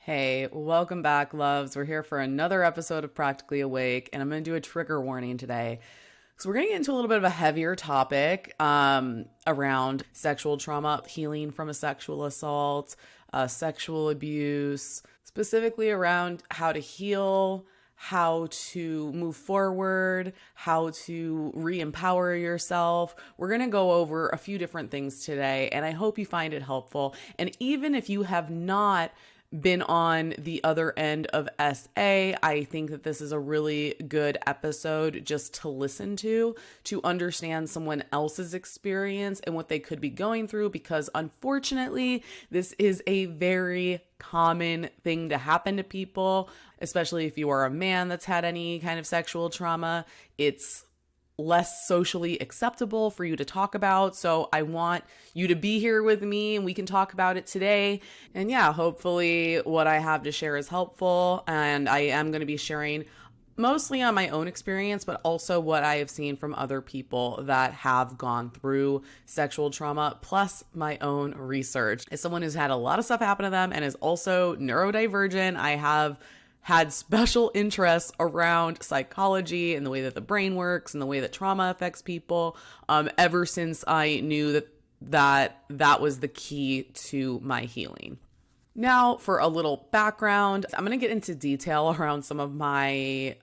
Hey, welcome back, loves. We're here for another episode of Practically Awake, and I'm going to do a trigger warning today. So, we're going to get into a little bit of a heavier topic around sexual trauma, healing from a sexual assault, sexual abuse, specifically around how to heal, how to move forward, how to re-empower yourself. We're going to go over a few different things today, and I hope you find it helpful. And even if you have not been on the other end of SA, I think that this is a really good episode just to listen to understand someone else's experience and what they could be going through, because unfortunately, this is a very common thing to happen to people, especially if you are a man that's had any kind of sexual trauma. It's less socially acceptable for you to talk about. So I want you to be here with me and we can talk about it today. And yeah, hopefully what I have to share is helpful. And I am going to be sharing mostly on my own experience, but also what I have seen from other people that have gone through sexual trauma, plus my own research. As someone who's had a lot of stuff happen to them and is also neurodivergent, I have had special interests around psychology and the way that the brain works and the way that trauma affects people, ever since I knew that was the key to my healing. Now, for a little background, I'm going to get into detail around some of my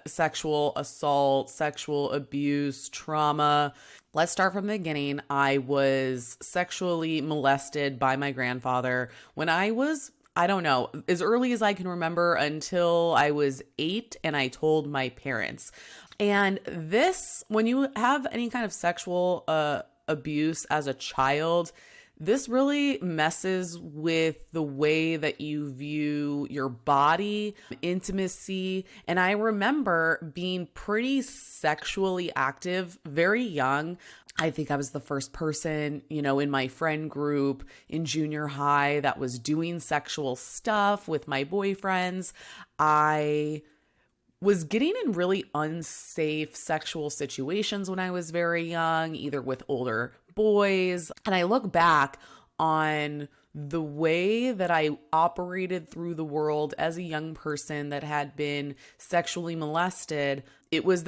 sexual assault, sexual abuse, trauma. Let's start from the beginning. I was sexually molested by my grandfather when I was, I don't know, as early as I can remember, until I was 8, and I told my parents. And this, when you have any kind of sexual abuse as a child, this really messes with the way that you view your body, intimacy. And I remember being pretty sexually active, very young. I think I was the first person, in my friend group in junior high that was doing sexual stuff with my boyfriends. I was getting in really unsafe sexual situations when I was very young, either with older boys. And I look back on the way that I operated through the world as a young person that had been sexually molested. It was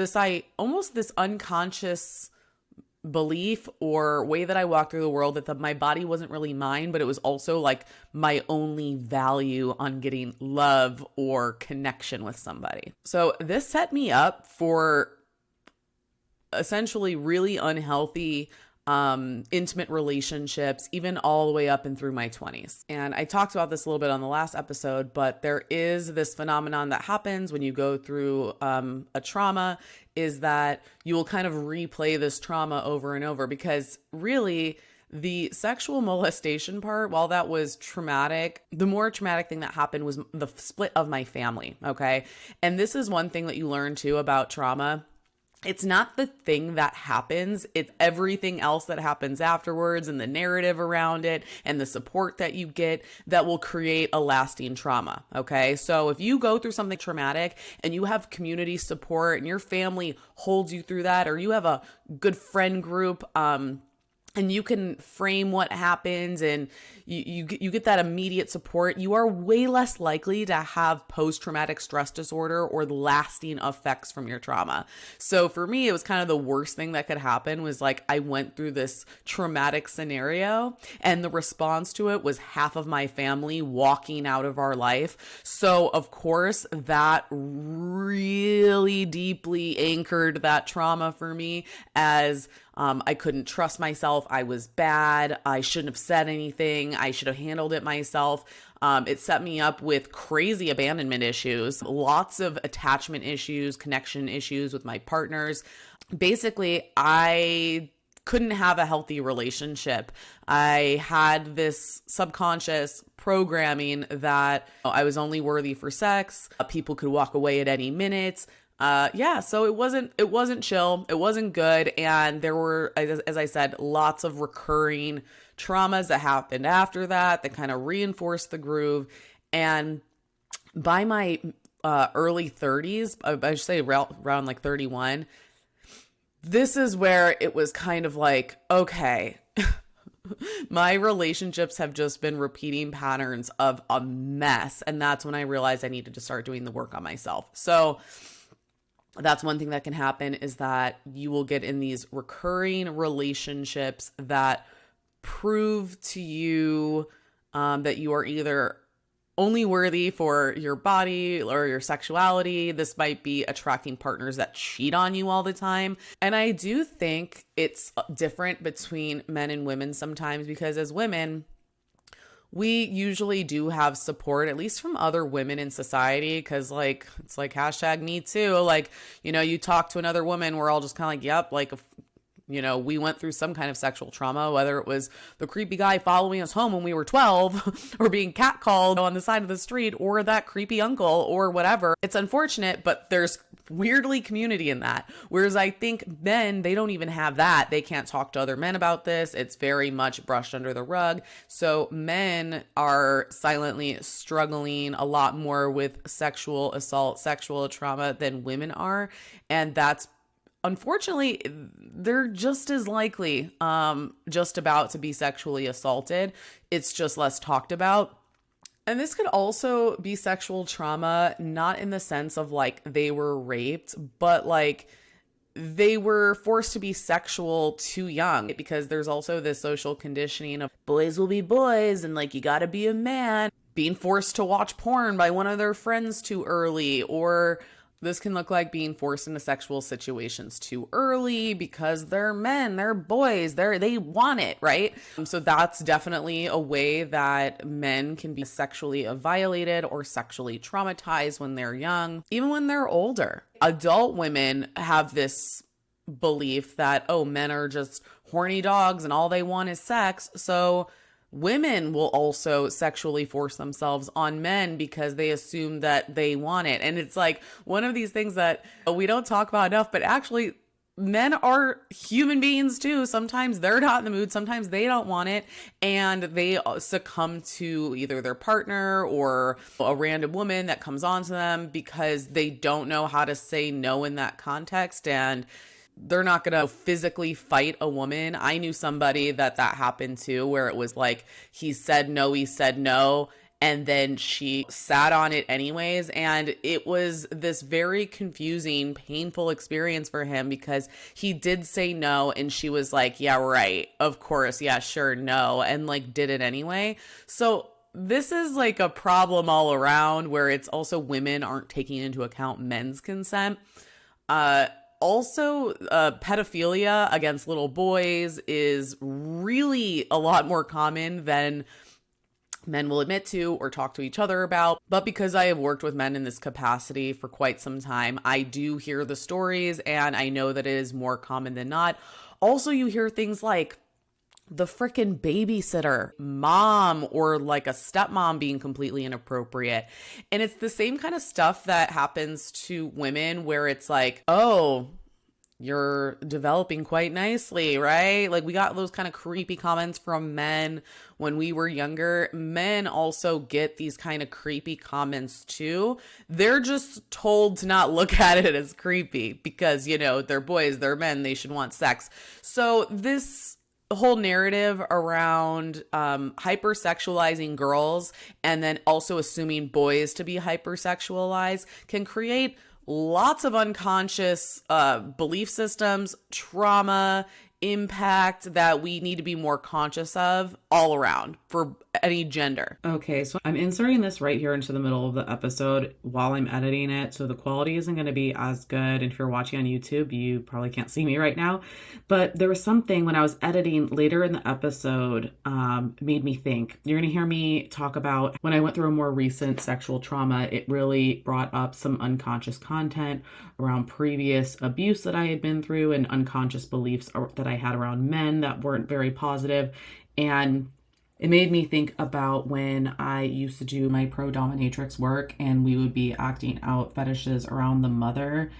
almost this unconscious belief or way that I walked through the world that my body wasn't really mine, but it was also like my only value on getting love or connection with somebody. So this set me up for essentially really unhealthy intimate relationships, even all the way up and through my 20s. And I talked about this a little bit on the last episode, but there is this phenomenon that happens when you go through a trauma, is that you will kind of replay this trauma over and over, because really the sexual molestation part, while that was traumatic, the more traumatic thing that happened was the split of my family. Okay. And this is one thing that you learn too about trauma. It's not the thing that happens, it's everything else that happens afterwards and the narrative around it and the support that you get that will create a lasting trauma, okay? So if you go through something traumatic and you have community support and your family holds you through that, or you have a good friend group, and you can frame what happens and you get that immediate support, you are way less likely to have post-traumatic stress disorder or lasting effects from your trauma. So for me, it was kind of the worst thing that could happen was like I went through this traumatic scenario and the response to it was half of my family walking out of our life. So of course, that really deeply anchored that trauma for me as I couldn't trust myself. I was bad. I shouldn't have said anything. I should have handled it myself. It set me up with crazy abandonment issues, lots of attachment issues, connection issues with my partners. Basically, I couldn't have a healthy relationship. I had this subconscious programming that I was only worthy for sex. People could walk away at any minute. So it wasn't chill. It wasn't good. And there were, as I said, lots of recurring traumas that happened after that kind of reinforced the groove. And by my early 30s, I should say around like 31, this is where it was kind of like, okay, My relationships have just been repeating patterns of a mess. And that's when I realized I needed to start doing the work on myself. So that's one thing that can happen, is that you will get in these recurring relationships that prove to you that you are either only worthy for your body or your sexuality. This might be attracting partners that cheat on you all the time. And I do think it's different between men and women sometimes, because as women, we usually do have support, at least from other women in society. Cause like, it's like hashtag me too. Like, you know, you talk to another woman, we're all just kind of like, yep, like, you know, we went through some kind of sexual trauma, whether it was the creepy guy following us home when we were 12 or being catcalled on the side of the street, or that creepy uncle or whatever. It's unfortunate, but there's weirdly community in that. Whereas I think men, they don't even have that. They can't talk to other men about this. It's very much brushed under the rug. So men are silently struggling a lot more with sexual assault, sexual trauma than women are. And that's, unfortunately, they're just as likely just about to be sexually assaulted. It's just less talked about. And this could also be sexual trauma, not in the sense of like they were raped, but like they were forced to be sexual too young, because there's also this social conditioning of boys will be boys and like you gotta be a man, being forced to watch porn by one of their friends too early, or this can look like being forced into sexual situations too early because they're men, they're boys, they want it, right? So that's definitely a way that men can be sexually violated or sexually traumatized when they're young, even when they're older. Adult women have this belief that, oh, men are just horny dogs and all they want is sex. So women will also sexually force themselves on men because they assume that they want it. And it's like one of these things that we don't talk about enough, but actually men are human beings too. Sometimes they're not in the mood. Sometimes they don't want it. And they succumb to either their partner or a random woman that comes on to them because they don't know how to say no in that context. And they're not going to physically fight a woman. I knew somebody that happened to, where it was like, he said no, and then she sat on it anyways. And it was this very confusing, painful experience for him, because he did say no and she was like, yeah, right, of course, yeah, sure, no, and like did it anyway. So this is like a problem all around, where it's also women aren't taking into account men's consent. Also, pedophilia against little boys is really a lot more common than men will admit to or talk to each other about. But because I have worked with men in this capacity for quite some time, I do hear the stories, and I know that it is more common than not. Also, you hear things like the frickin' babysitter, mom, or like a stepmom being completely inappropriate. And it's the same kind of stuff that happens to women, where it's like, oh, you're developing quite nicely, right? Like we got those kind of creepy comments from men when we were younger. Men also get these kind of creepy comments too. They're just told to not look at it as creepy because, you know, they're boys, they're men, they should want sex. So this whole narrative around hypersexualizing girls and then also assuming boys to be hypersexualized can create lots of unconscious belief systems, trauma, impact that we need to be more conscious of all around for any gender. Okay, so I'm inserting this right here into the middle of the episode while I'm editing it, so the quality isn't going to be as good. And if you're watching on YouTube, you probably can't see me right now, but there was something when I was editing later in the episode made me think. You're going to hear me talk about when I went through a more recent sexual trauma. It really brought up some unconscious content around previous abuse that I had been through and unconscious beliefs that I had around men that weren't very positive. And it made me think about when I used to do my pro-dominatrix work and we would be acting out fetishes around the mother.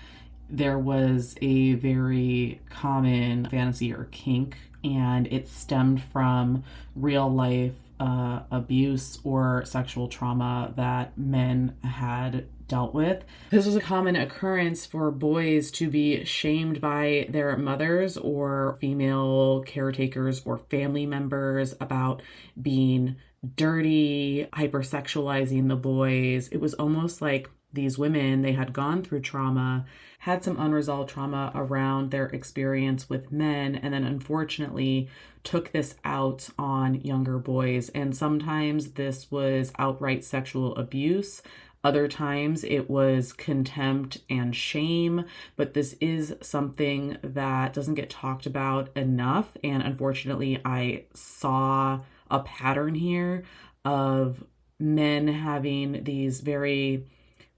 There was a very common fantasy or kink, and it stemmed from real life abuse or sexual trauma that men had dealt with. This was a common occurrence for boys to be shamed by their mothers or female caretakers or family members about being dirty, hypersexualizing the boys. It was almost like these women, they had gone through trauma, had some unresolved trauma around their experience with men, and then unfortunately took this out on younger boys. And sometimes this was outright sexual abuse. Other times it was contempt and shame, but this is something that doesn't get talked about enough. And unfortunately, I saw a pattern here of men having these very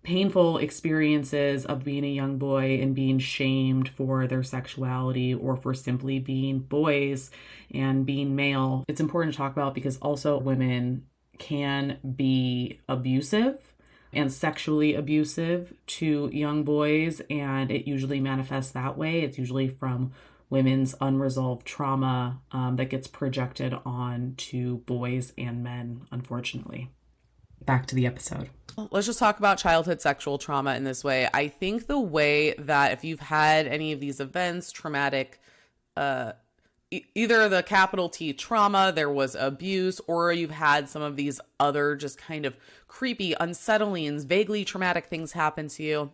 painful experiences of being a young boy and being shamed for their sexuality or for simply being boys and being male. It's important to talk about because also women can be abusive and sexually abusive to young boys, and it usually manifests that way. It's usually from women's unresolved trauma that gets projected on to boys and men, unfortunately. Back to the episode. Let's just talk about childhood sexual trauma in this way. I think the way that if you've had any of these events, traumatic, either the capital T trauma, there was abuse, or you've had some of these other just kind of creepy, unsettling, vaguely traumatic things happen to you.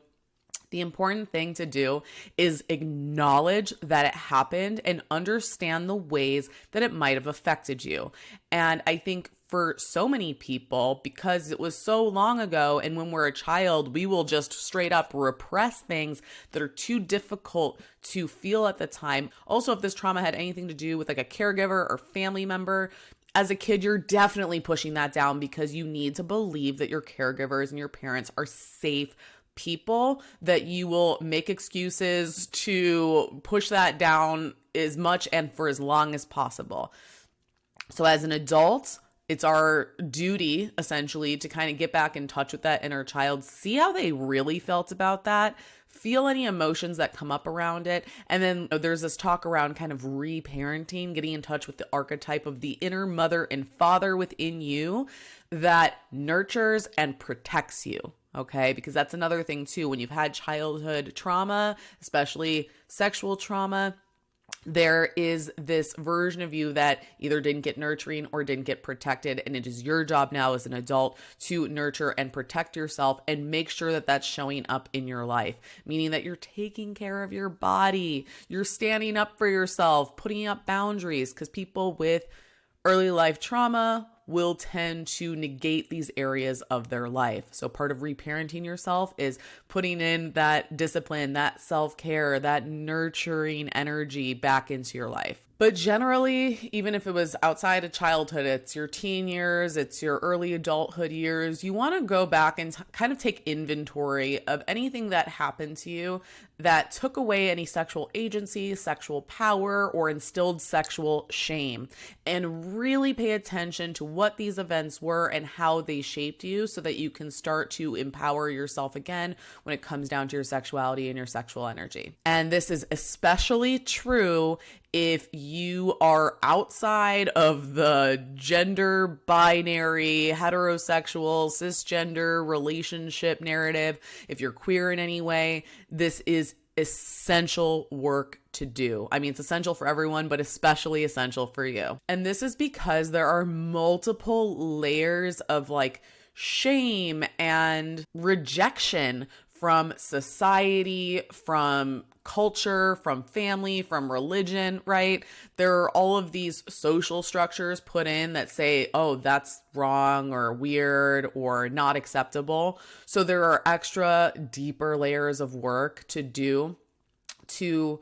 The important thing to do is acknowledge that it happened and understand the ways that it might have affected you. And I think for so many people, because it was so long ago, and when we're a child, we will just straight up repress things that are too difficult to feel at the time. Also, if this trauma had anything to do with like a caregiver or family member, as a kid, you're definitely pushing that down because you need to believe that your caregivers and your parents are safe people, that you will make excuses to push that down as much and for as long as possible. So as an adult, it's our duty essentially to kind of get back in touch with that inner child, see how they really felt about that, feel any emotions that come up around it. And then there's this talk around kind of reparenting, getting in touch with the archetype of the inner mother and father within you that nurtures and protects you. Okay, because that's another thing too. When you've had childhood trauma, especially sexual trauma, there is this version of you that either didn't get nurturing or didn't get protected. And it is your job now as an adult to nurture and protect yourself and make sure that that's showing up in your life, meaning that you're taking care of your body, you're standing up for yourself, putting up boundaries, because people with early life trauma will tend to negate these areas of their life. So part of reparenting yourself is putting in that discipline, that self-care, that nurturing energy back into your life. But generally, even if it was outside of childhood, it's your teen years, it's your early adulthood years, you want to go back and kind of take inventory of anything that happened to you that took away any sexual agency, sexual power, or instilled sexual shame, and really pay attention to what these events were and how they shaped you so that you can start to empower yourself again when it comes down to your sexuality and your sexual energy. And this is especially true if you are outside of the gender binary, heterosexual, cisgender relationship narrative, if you're queer in any way, this is essential work to do. I mean, it's essential for everyone, but especially essential for you. And this is because there are multiple layers of like shame and rejection from society, from culture, from family, from religion, right? There are all of these social structures put in that say, oh, that's wrong or weird or not acceptable. So there are extra deeper layers of work to do to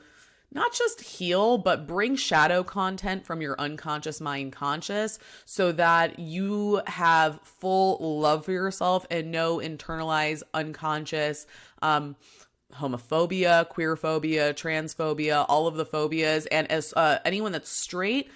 not just heal, but bring shadow content from your unconscious mind conscious so that you have full love for yourself and no internalized unconscious homophobia, queerphobia, transphobia, all of the phobias. And as anyone that's straight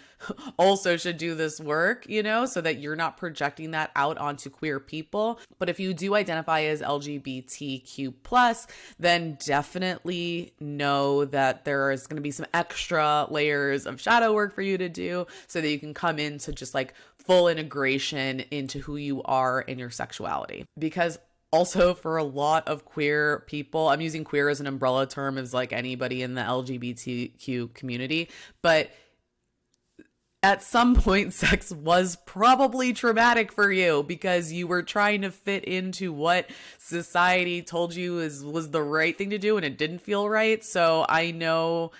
also should do this work, you know, so that you're not projecting that out onto queer people. But if you do identify as LGBTQ+, then definitely know that there is going to be some extra layers of shadow work for you to do so that you can come into just like full integration into who you are and your sexuality. Because Also, for a lot of queer people, I'm using queer as an umbrella term as like anybody in the LGBTQ community, but at some point, sex was probably traumatic for you because you were trying to fit into what society told you was the right thing to do, and it didn't feel right. So I know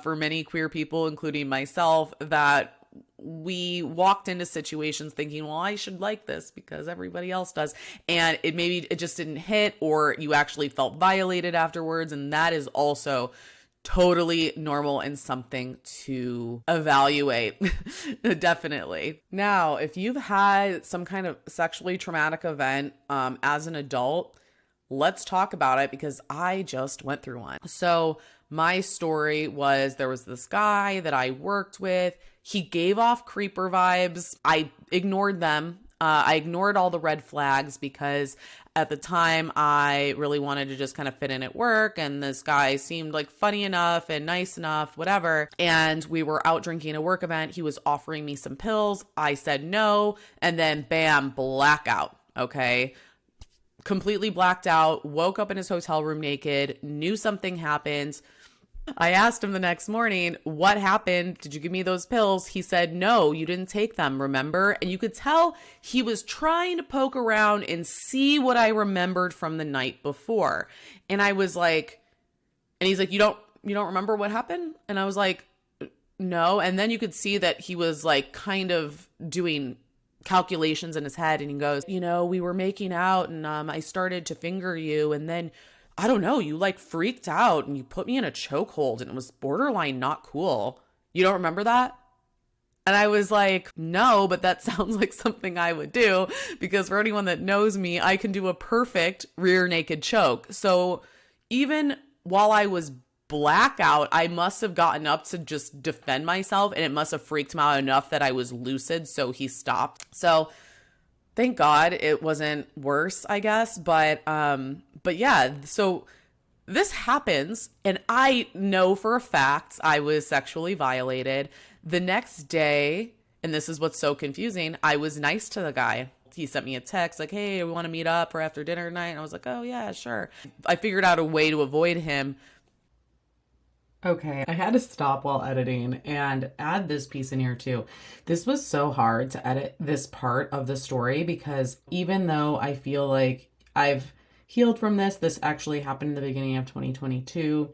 for many queer people, including myself, that we walked into situations thinking, well, I should like this because everybody else does. And it just didn't hit, or you actually felt violated afterwards. And that is also totally normal and something to evaluate. Definitely. Now, if you've had some kind of sexually traumatic event as an adult, let's talk about it because I just went through one. So my story was, there was this guy that I worked with. He gave off creeper vibes. I ignored them. I ignored all the red flags because at the time I really wanted to just kind of fit in at work, and this guy seemed like funny enough and nice enough, whatever. And we were out drinking at a work event. He was offering me some pills. I said no, and then bam, blackout. Okay. Completely blacked out, woke up in his hotel room naked, knew something happened. I asked him the next morning, what happened? Did you give me those pills? He said, no, you didn't take them, remember? And you could tell he was trying to poke around and see what I remembered from the night before. And I was like, and he's like, you don't remember what happened? And I was like, no. And then you could see that he was like kind of doing calculations in his head. And he goes, we were making out and I started to finger you. And then I don't know, you like freaked out and you put me in a chokehold and it was borderline not cool. You don't remember that? And I was like, no, but that sounds like something I would do because for anyone that knows me, I can do a perfect rear naked choke. So even while I was blackout, I must have gotten up to just defend myself, and it must have freaked him out enough that I was lucid. So he stopped. So thank God it wasn't worse, I guess. But yeah, so this happens, and I know for a fact I was sexually violated. The next day, and this is what's so confusing, I was nice to the guy. He sent me a text like, hey, we want to meet up for after dinner tonight. And I was like, oh yeah, sure. I figured out a way to avoid him. Okay, I had to stop while editing and add this piece in here too. This was so hard to edit this part of the story because even though I feel like I've healed from this actually happened in the beginning of 2022,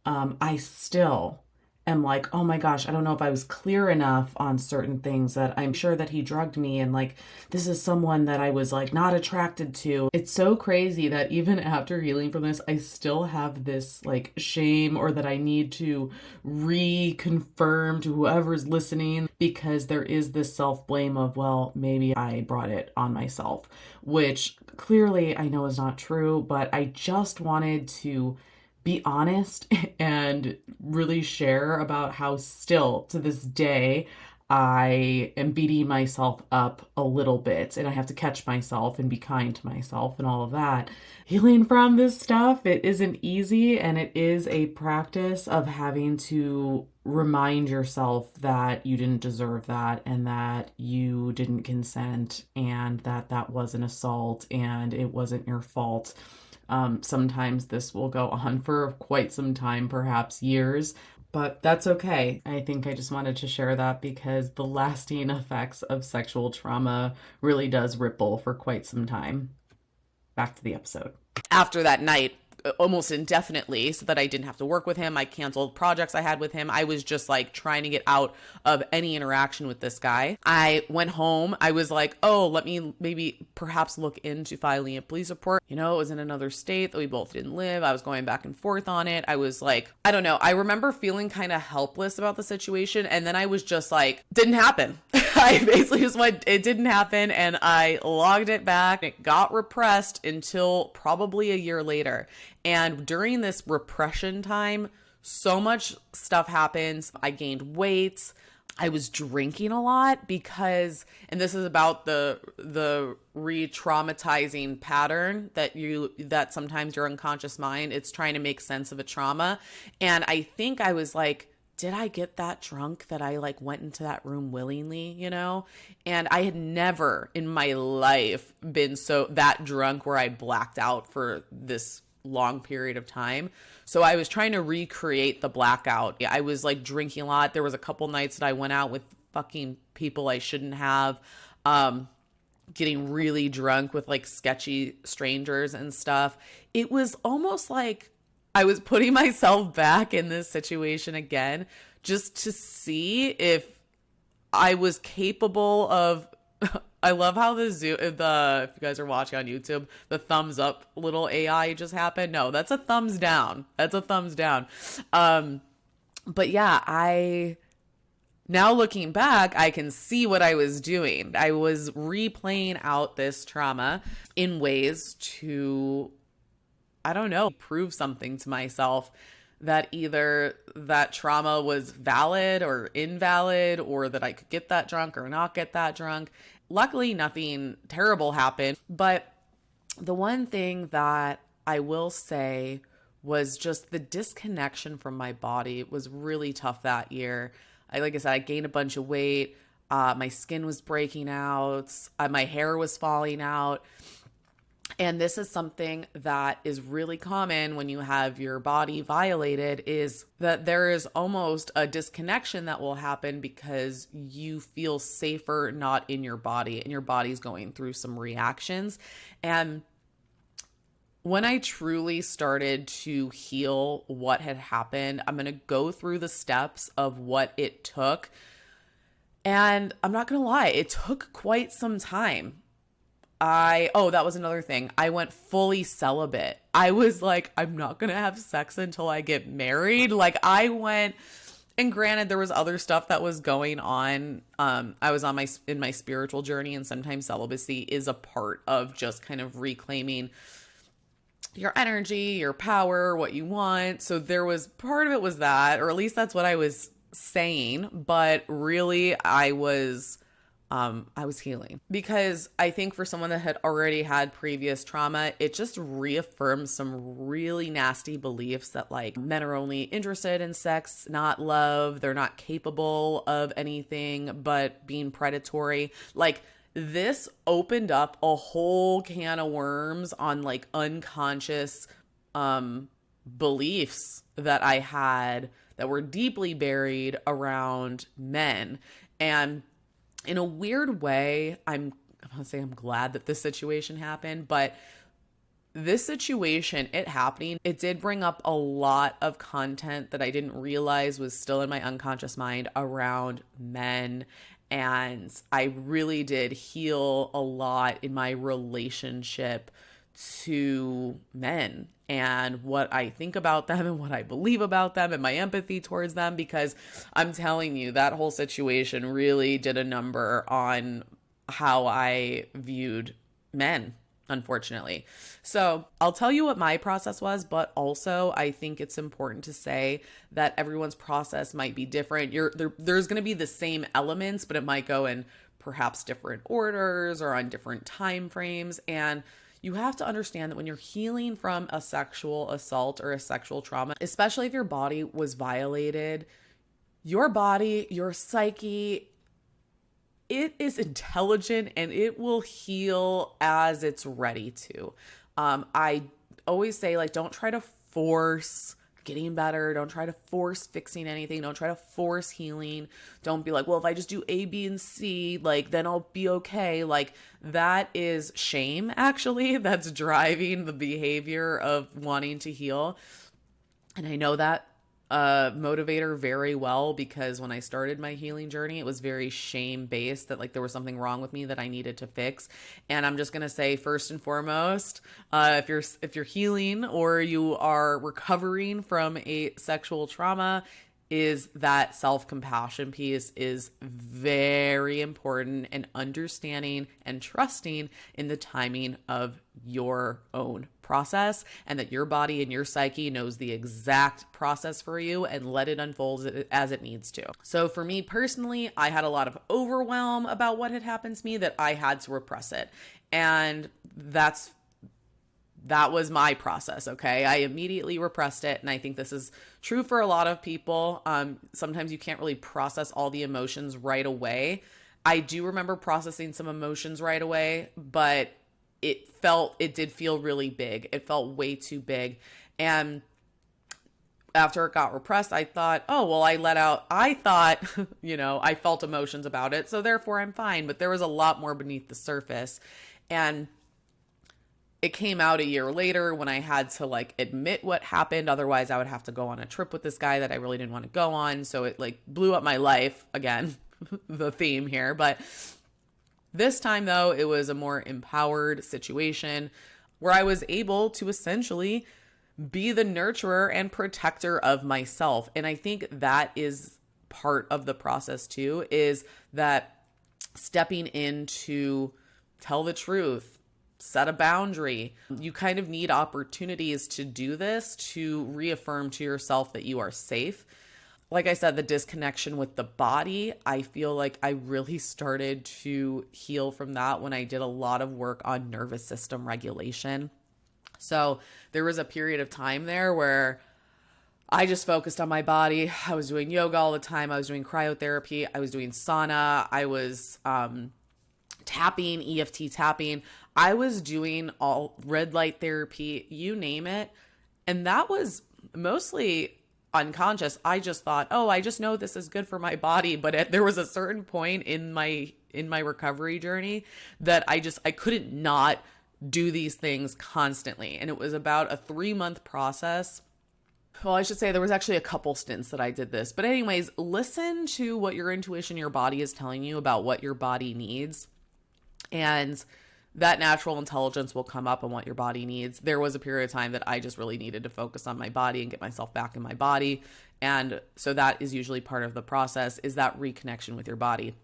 I still am like, oh my gosh, I don't know if I was clear enough on certain things, that I'm sure that he drugged me and like this is someone that I was like not attracted to. It's so crazy that even after healing from this, I still have this like shame, or that I need to reconfirm to whoever's listening, because there is this self-blame of, well, maybe I brought it on myself, which clearly I know is not true, but I just wanted to be honest and really share about how still to this day I am beating myself up a little bit, and I have to catch myself and be kind to myself and all of that. Healing from this stuff, it isn't easy, and it is a practice of having to remind yourself that you didn't deserve that, and that you didn't consent, and that that was an assault and it wasn't your fault. Sometimes this will go on for quite some time, perhaps years, but that's okay. I think I just wanted to share that because the lasting effects of sexual trauma really does ripple for quite some time. Back to the episode. After that night, almost indefinitely, so that I didn't have to work with him. I canceled projects I had with him. I was just like trying to get out of any interaction with this guy. I went home. I was like, oh, let me maybe perhaps look into filing a police report. It was in another state that we both didn't live. I was going back and forth on it. I was like, I don't know. I remember feeling kind of helpless about the situation. And then I was just like, didn't happen. I basically just went, it didn't happen. And I logged it back. It got repressed until probably a year later. And during this repression time, so much stuff happens. I gained weight. I was drinking a lot because, and this is about the re-traumatizing pattern that sometimes your unconscious mind, it's trying to make sense of a trauma. And I think I was like did I get that drunk that I like went into that room willingly, you know? And I had never in my life been so that drunk where I blacked out for this long period of time. So I was trying to recreate the blackout. I was like drinking a lot. There was a couple nights that I went out with fucking people I shouldn't have. Getting really drunk with like sketchy strangers and stuff. It was almost like I was putting myself back in this situation again just to see if I was capable of. I love how if you guys are watching on YouTube, the thumbs up little AI just happened. No, that's a thumbs down. That's a thumbs down. But yeah, now looking back, I can see what I was doing. I was replaying out this trauma in ways to, I don't know, prove something to myself that either that trauma was valid or invalid, or that I could get that drunk or not get that drunk. Luckily, nothing terrible happened. But the one thing that I will say was just the disconnection from my body. It was really tough that year. Like I said, I gained a bunch of weight. My skin was breaking out. My hair was falling out. And this is something that is really common when you have your body violated, is that there is almost a disconnection that will happen because you feel safer not in your body, and your body's going through some reactions. And when I truly started to heal what had happened, I'm going to go through the steps of what it took. And I'm not going to lie, it took quite some time. That was another thing. I went fully celibate. I was like, I'm not going to have sex until I get married. Like I went, and granted, there was other stuff that was going on. I was in my spiritual journey, and sometimes celibacy is a part of just kind of reclaiming your energy, your power, what you want. So there was part of it was that, or at least that's what I was saying. But really, I was healing, because I think for someone that had already had previous trauma, it just reaffirms some really nasty beliefs that like men are only interested in sex, not love. They're not capable of anything but being predatory. Like this opened up a whole can of worms on like unconscious beliefs that I had that were deeply buried around men. And in a weird way, I'm going to say I'm glad that this situation happened, but this situation, it happening, it did bring up a lot of content that I didn't realize was still in my unconscious mind around men. And I really did heal a lot in my relationship to men and what I think about them and what I believe about them and my empathy towards them, because I'm telling you, that whole situation really did a number on how I viewed men, unfortunately. So I'll tell you what my process was, but also I think it's important to say that everyone's process might be different. There's going to be the same elements, but it might go in perhaps different orders or on different time frames. And you have to understand that when you're healing from a sexual assault or a sexual trauma, especially if your body was violated, your body, your psyche, it is intelligent and it will heal as it's ready to. I always say, like, don't try to force getting better. Don't try to force fixing anything. Don't try to force healing. Don't be like, well, if I just do A, B, and C, like, then I'll be okay. Like, that is shame, actually. That's driving the behavior of wanting to heal. And I know that motivator very well, because when I started my healing journey, it was very shame based, that like there was something wrong with me that I needed to fix. And I'm just going to say, first and foremost, if you're healing or you are recovering from a sexual trauma, is that self-compassion piece is very important, and understanding and trusting in the timing of your own process, and that your body and your psyche knows the exact process for you, and let it unfold as it needs to. So for me personally, I had a lot of overwhelm about what had happened to me that I had to repress it. And that's that was my process. Okay. I immediately repressed it. And I think this is true for a lot of people. Sometimes you can't really process all the emotions right away. I do remember processing some emotions right away, but it did feel really big. It felt way too big. And after it got repressed, I thought, oh, well, I thought, I felt emotions about it. So therefore I'm fine. But there was a lot more beneath the surface. And it came out a year later when I had to like admit what happened. Otherwise I would have to go on a trip with this guy that I really didn't want to go on. So it like blew up my life again, the theme here. But this time though, it was a more empowered situation where I was able to essentially be the nurturer and protector of myself. And I think that is part of the process too, is that stepping in to tell the truth, set a boundary. You kind of need opportunities to do this to reaffirm to yourself that you are safe. Like I said, the disconnection with the body, I feel like I really started to heal from that when I did a lot of work on nervous system regulation. So there was a period of time there where I just focused on my body. I was doing yoga all the time. I was doing cryotherapy. I was doing sauna. I was tapping, EFT tapping. I was doing all red light therapy, you name it. And that was mostly unconscious. I just thought, oh, I just know this is good for my body. But there was a certain point in my recovery journey that I couldn't not do these things constantly. And it was about a 3-month process. Well, I should say there was actually a couple stints that I did this. But anyways, listen to what your intuition, your body is telling you about what your body needs. And that natural intelligence will come up on what your body needs. There was a period of time that I just really needed to focus on my body and get myself back in my body. And so that is usually part of the process, is that reconnection with your body.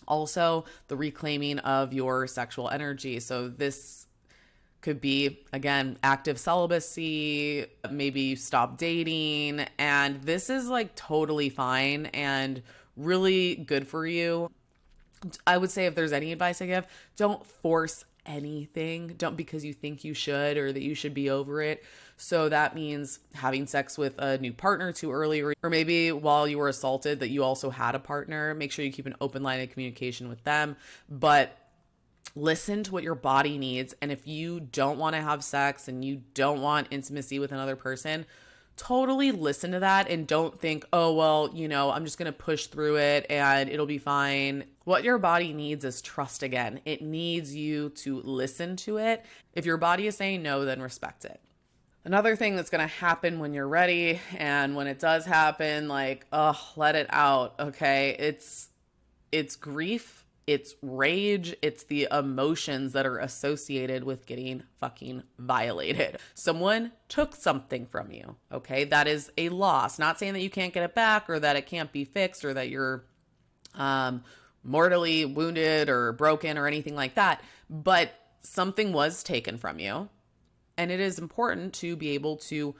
Also, the reclaiming of your sexual energy. So this could be, again, active celibacy, maybe you stop dating, and this is like totally fine and really good for you. I would say if there's any advice I give, don't force anything. Don't because you think you should or that you should be over it. So that means having sex with a new partner too early, or maybe while you were assaulted that you also had a partner. Make sure you keep an open line of communication with them, but listen to what your body needs. And if you don't want to have sex and you don't want intimacy with another person, totally listen to that and don't think, oh, well, I'm just going to push through it and it'll be fine. What your body needs is trust again. It needs you to listen to it. If your body is saying no, then respect it. Another thing that's going to happen when you're ready and when it does happen, let it out. Okay. It's grief. It's rage. It's the emotions that are associated with getting fucking violated. Someone took something from you. Okay. That is a loss. Not saying that you can't get it back or that it can't be fixed or that you're mortally wounded or broken or anything like that. But something was taken from you. And it is important to be able to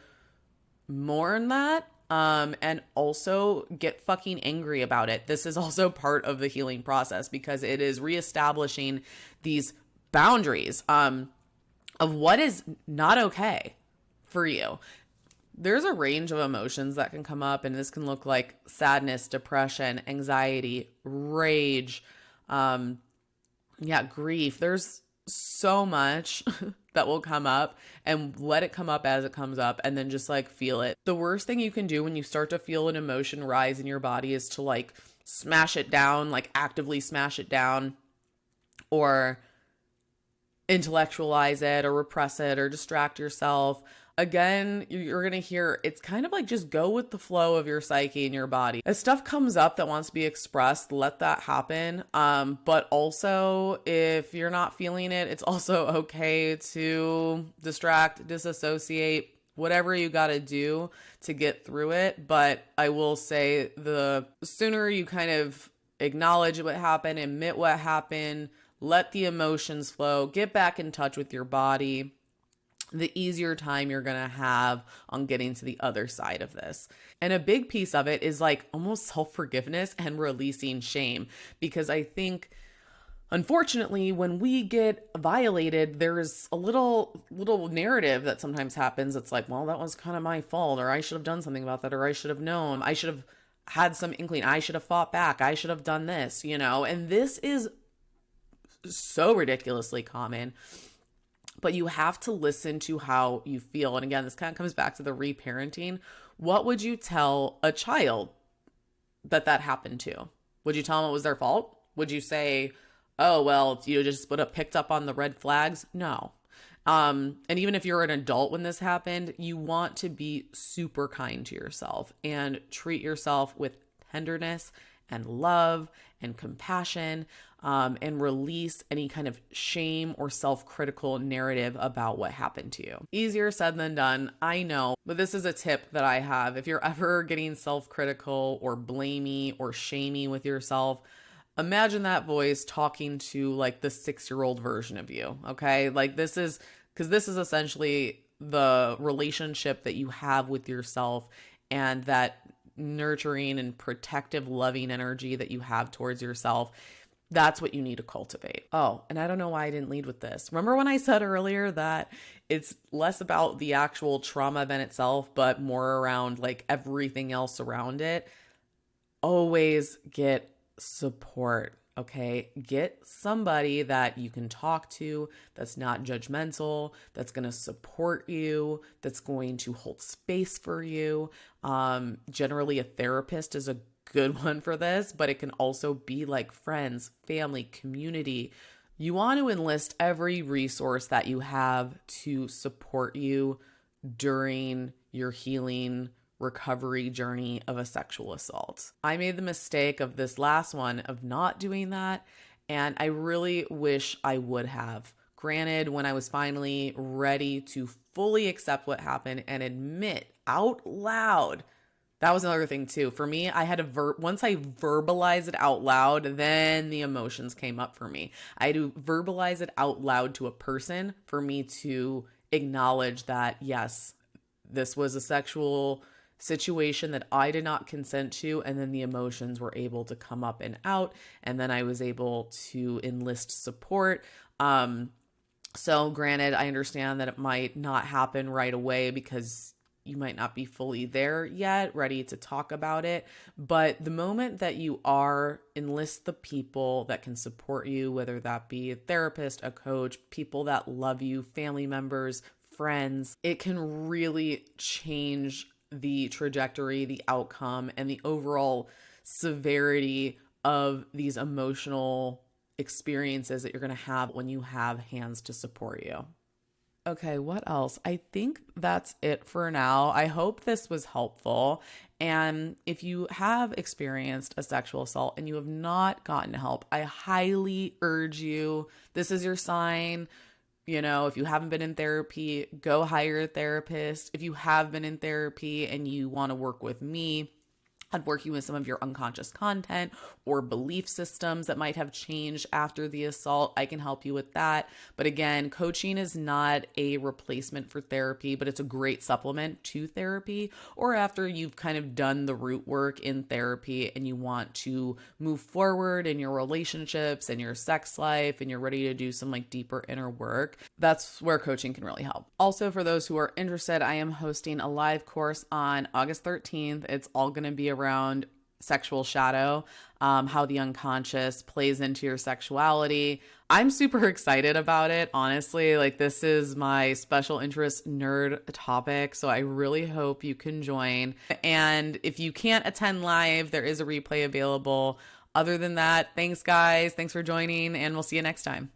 mourn that. And also get fucking angry about it. This is also part of the healing process because it is reestablishing these boundaries, of what is not okay for you. There's a range of emotions that can come up, and this can look like sadness, depression, anxiety, rage, grief. There's so much that will come up, and let it come up as it comes up and then just feel it. The worst thing you can do when you start to feel an emotion rise in your body is to smash it down, actively smash it down or intellectualize it or repress it or distract yourself. Again, you're going to hear it's kind of just go with the flow of your psyche and your body. As stuff comes up that wants to be expressed, let that happen. But also, if you're not feeling it, it's also okay to distract, disassociate, whatever you got to do to get through it. But I will say the sooner you kind of acknowledge what happened, admit what happened, let the emotions flow, get back in touch with your body, the easier time you're going to have on getting to the other side of this. And a big piece of it is almost self-forgiveness and releasing shame. Because I think Unfortunately, when we get violated, there's a little narrative that sometimes happens. It's like, well, that was kind of my fault, or I should have done something about that, or I should have known, I should have had some inkling, I should have fought back, I should have done this, and this is so ridiculously common. But you have to listen to how you feel. And again, this kind of comes back to the reparenting. What would you tell a child that happened to? Would you tell them it was their fault? Would you say, oh, well, you just would have picked up on the red flags? No. And even if you're an adult when this happened, you want to be super kind to yourself and treat yourself with tenderness and love and compassion, and release any kind of shame or self-critical narrative about what happened to you. Easier said than done, I know, but this is a tip that I have. If you're ever getting self-critical or blamey or shamey with yourself, imagine that voice talking to like the 6-year-old version of you, okay? Like this is essentially the relationship that you have with yourself, and that nurturing and protective, loving energy that you have towards yourself. That's what you need to cultivate. Oh, and I don't know why I didn't lead with this. Remember when I said earlier that it's less about the actual trauma event itself, but more around like everything else around it? Always get support, okay? Get somebody that you can talk to, that's not judgmental, that's going to support you, that's going to hold space for you. Generally, a therapist is a good one for this, but it can also be like friends, family, community. You want to enlist every resource that you have to support you during your healing recovery journey of a sexual assault. I made the mistake of this last one of not doing that, and I really wish I would have. Granted, when I was finally ready to fully accept what happened and admit out loud, that was another thing too. For me, I had to once I verbalize it out loud, then the emotions came up for me. I had to verbalize it out loud to a person for me to acknowledge that, yes, this was a sexual situation that I did not consent to, and then the emotions were able to come up and out, and then I was able to enlist support. So granted, I understand that it might not happen right away because you might not be fully there yet, ready to talk about it. But the moment that you are, enlist the people that can support you, whether that be a therapist, a coach, people that love you, family members, friends. It can really change the trajectory, the outcome, and the overall severity of these emotional experiences that you're going to have when you have hands to support you. Okay, what else? I think that's it for now. I hope this was helpful. And if you have experienced a sexual assault and you have not gotten help, I highly urge you, this is your sign. If you haven't been in therapy, go hire a therapist. If you have been in therapy and you want to work with me, I'd work you with some of your unconscious content or belief systems that might have changed after the assault. I can help you with that. But again, coaching is not a replacement for therapy, but it's a great supplement to therapy, or after you've kind of done the root work in therapy and you want to move forward in your relationships and your sex life and you're ready to do some like deeper inner work. That's where coaching can really help. Also, for those who are interested, I am hosting a live course on August 13th. It's all going to be around sexual shadow, how the unconscious plays into your sexuality. I'm super excited about it, honestly. Like, this is my special interest nerd topic, so I really hope you can join. And if you can't attend live, there is a replay available. Other than that, thanks guys. Thanks for joining, and we'll see you next time.